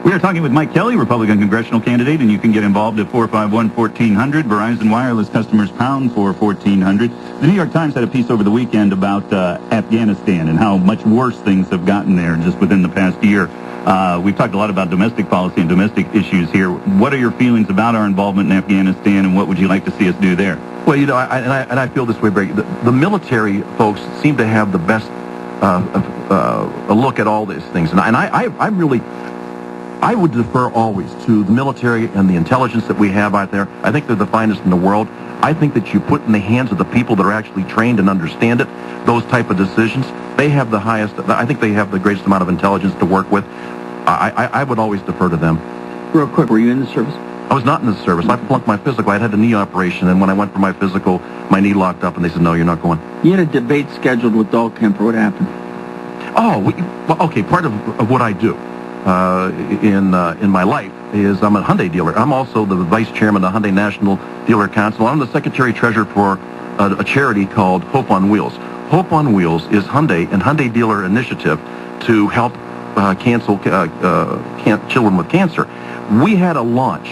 We are talking with Mike Kelly, Republican congressional candidate, and you can get involved at 451-1400. Verizon Wireless customers pound for 1400. The New York Times had a piece over the weekend about Afghanistan and how much worse things have gotten there just within the past year. We've talked a lot about domestic policy and domestic issues here. What are your feelings about our involvement in Afghanistan, and what would you like to see us do there? Well, you know, I feel this way, Barry. The military folks seem to have the best a look at all these things, and I would defer always to the military and the intelligence that we have out there. I think they're the finest in the world. I think that you put in the hands of the people that are actually trained and understand it, those type of decisions. They have the highest, I think they have the greatest amount of intelligence to work with. I would always defer to them. Real quick, were you in the service? I was not in the service. I flunked my physical. I had a knee operation, and when I went for my physical, my knee locked up, and they said, no, you're not going. You had a debate scheduled with Dahlkemper. What happened? Okay, part of what I do in my life is I'm a Hyundai dealer. I'm also the vice chairman of the Hyundai National Dealer Council. I'm the secretary-treasurer for a charity called Hope on Wheels. Hope on Wheels is Hyundai and Hyundai Dealer Initiative to help children with cancer. We had a launch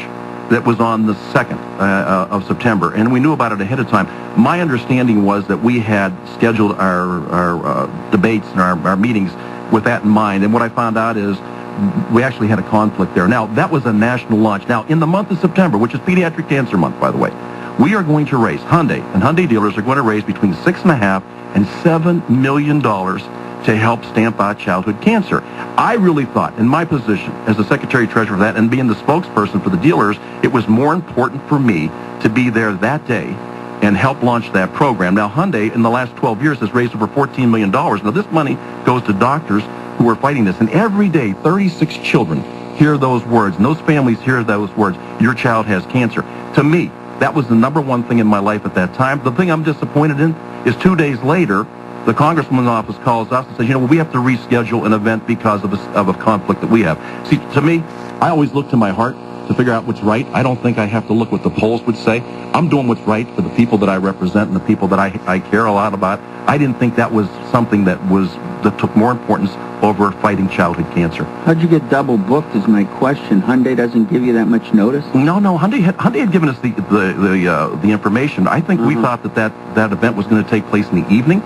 that was on the 2nd of September, and we knew about it ahead of time. My understanding was that we had scheduled our debates and our meetings with that in mind, and what I found out is we actually had a conflict there. Now, that was a national launch. Now, in the month of September, which is Pediatric Cancer Month, by the way, we are going to raise, Hyundai and Hyundai dealers are going to raise between $6.5 and $7 million to help stamp out childhood cancer. I really thought, in my position as the secretary-treasurer of that and being the spokesperson for the dealers, it was more important for me to be there that day and help launch that program. Now, Hyundai, in the last 12 years, has raised over $14 million. Now, this money goes to doctors who are fighting this. And every day, 36 children hear those words, and those families hear those words, your child has cancer. To me, that was the number one thing in my life at that time. The thing I'm disappointed in is 2 days later, the congressman's office calls us and says, we have to reschedule an event because of a conflict that we have. See, to me, I always look to my heart to figure out what's right. I don't think I have to look what the polls would say. I'm doing what's right for the people that I represent and the people that I care a lot about. I didn't think that was something that took more importance over fighting childhood cancer. How'd you get double booked is my question. Hyundai doesn't give you that much notice? No. Hyundai had given us the information. I think we thought that event was going to take place in the evening.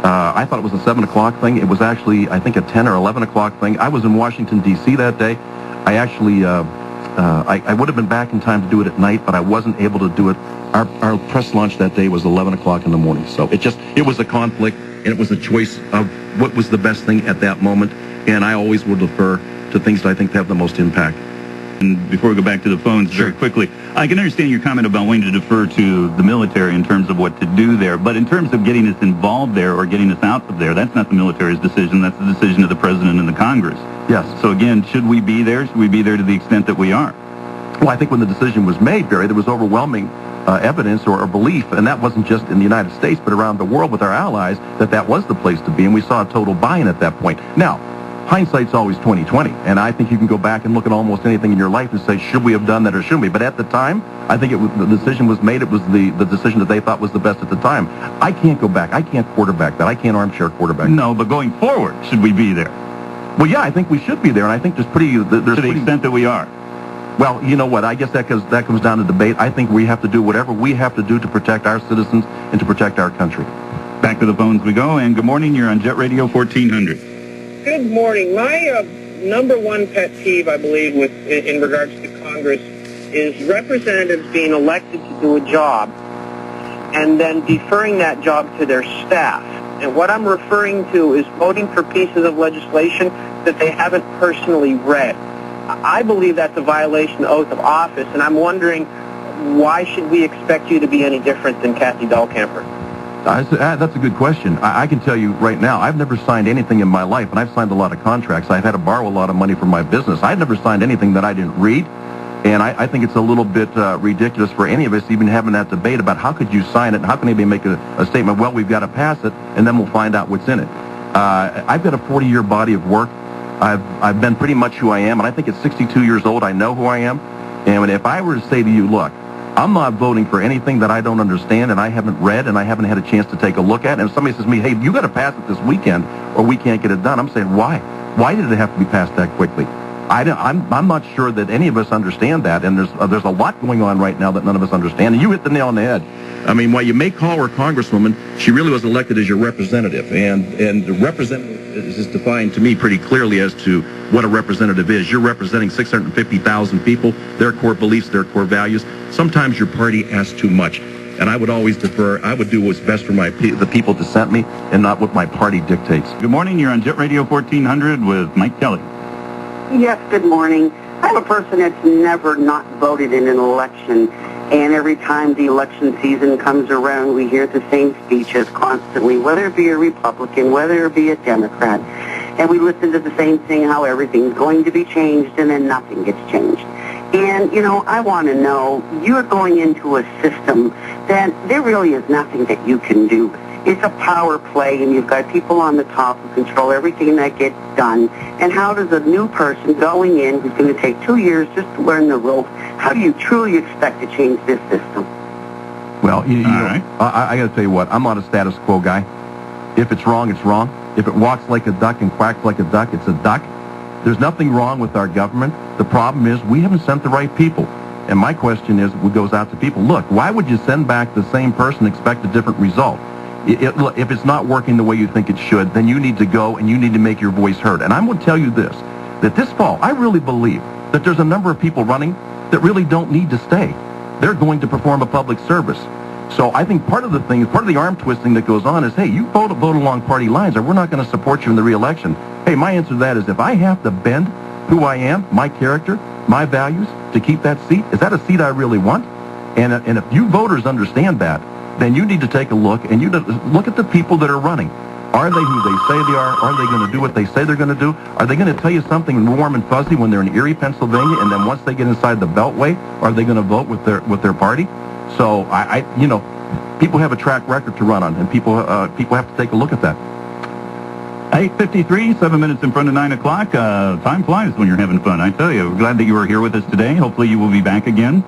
I thought it was a 7 o'clock thing. It was actually, I think, a 10 or 11 o'clock thing. I was in Washington, D.C. that day. I actually, I would have been back in time to do it at night, but I wasn't able to do it. Our press launch that day was 11 o'clock in the morning. So it was a conflict, and it was a choice of what was the best thing at that moment. And I always will defer to things that I think have the most impact. And before we go back to the phones very quickly, I can understand your comment about wanting to defer to the military in terms of what to do there. But in terms of getting us involved there or getting us out of there, that's not the military's decision. That's the decision of the president and the Congress. Yes. So again, should we be there? Should we be there to the extent that we are? Well, I think when the decision was made, Barry, there was overwhelming evidence or belief, and that wasn't just in the United States, but around the world with our allies, that was the place to be, and we saw a total buy-in at that point. Now, hindsight's always 20/20, and I think you can go back and look at almost anything in your life and say, should we have done that or shouldn't we? But at the time, I think the decision was made. It was the decision that they thought was the best at the time. I can't go back. I can't quarterback that. I can't armchair quarterback that. No, but going forward, should we be there? Well, yeah, I think we should be there, and I think there's to the extent that we are. Well, you know what? I guess that comes down to debate. I think we have to do whatever we have to do to protect our citizens and to protect our country. Back to the phones we go, and good morning. You're on Jet Radio 1400. Good morning. My number one pet peeve, I believe, in regards to Congress is representatives being elected to do a job and then deferring that job to their staff. And what I'm referring to is voting for pieces of legislation that they haven't personally read. I believe that's a violation of the oath of office, and I'm wondering, why should we expect you to be any different than Kathy Dahlkemper? That's a good question. I can tell you right now, I've never signed anything in my life, and I've signed a lot of contracts. I've had to borrow a lot of money for my business. I've never signed anything that I didn't read, and I think it's a little bit ridiculous for any of us even having that debate about how could you sign it, and how can anybody make a statement, well, we've got to pass it, and then we'll find out what's in it. I've got a 40-year body of work. I've been pretty much who I am, and I think at 62 years old, I know who I am. And if I were to say to you, look, I'm not voting for anything that I don't understand and I haven't read and I haven't had a chance to take a look at, and if somebody says to me, hey, you got to pass it this weekend or we can't get it done, I'm saying, why? Why did it have to be passed that quickly? I'm not sure that any of us understand that, and there's a lot going on right now that none of us understand, and you hit the nail on the head. I mean, while you may call her Congresswoman, she really was elected as your representative, and the representative is defined to me pretty clearly as to what a representative is. You're representing 650,000 people, their core beliefs, their core values. Sometimes your party asks too much, and I would always defer. I would do what's best for the people to sent me, and not what my party dictates. Good morning. You're on Jet Radio 1400 with Mike Kelly. Yes, good morning. I'm a person that's never not voted in an election, and every time the election season comes around, we hear the same speeches constantly, whether it be a Republican, whether it be a Democrat, and we listen to the same thing, how everything's going to be changed, and then nothing gets changed. And, I want to know, you're going into a system that there really is nothing that you can do. It's a power play, and you've got people on the top who control everything that gets done. And how does a new person going in, who's going to take 2 years just to learn the ropes, how do you truly expect to change this system? Well, you know, right. I got to tell you what, I'm not a status quo guy. If it's wrong, it's wrong. If it walks like a duck and quacks like a duck, it's a duck. There's nothing wrong with our government. The problem is we haven't sent the right people. And my question is, it goes out to people, look, why would you send back the same person and expect a different result? Look, if it's not working the way you think it should, then you need to go and you need to make your voice heard. And I'm going to tell you this, that this fall, I really believe that there's a number of people running that really don't need to stay. They're going to perform a public service. So I think part of the arm twisting that goes on is, hey, you vote along party lines or we're not going to support you in the re-election. Hey, my answer to that is if I have to bend who I am, my character, my values to keep that seat, is that a seat I really want? And if you voters understand that, then you need to take a look and you look at the people that are running. Are they who they say they are? Are they going to do what they say they're going to do? Are they going to tell you something warm and fuzzy when they're in Erie, Pennsylvania, and then once they get inside the Beltway, are they going to vote with their party? So people have a track record to run on, and people have to take a look at that. 8:53, 7 minutes in front of 9 o'clock. Time flies when you're having fun. I tell you, we're glad that you were here with us today. Hopefully you will be back again.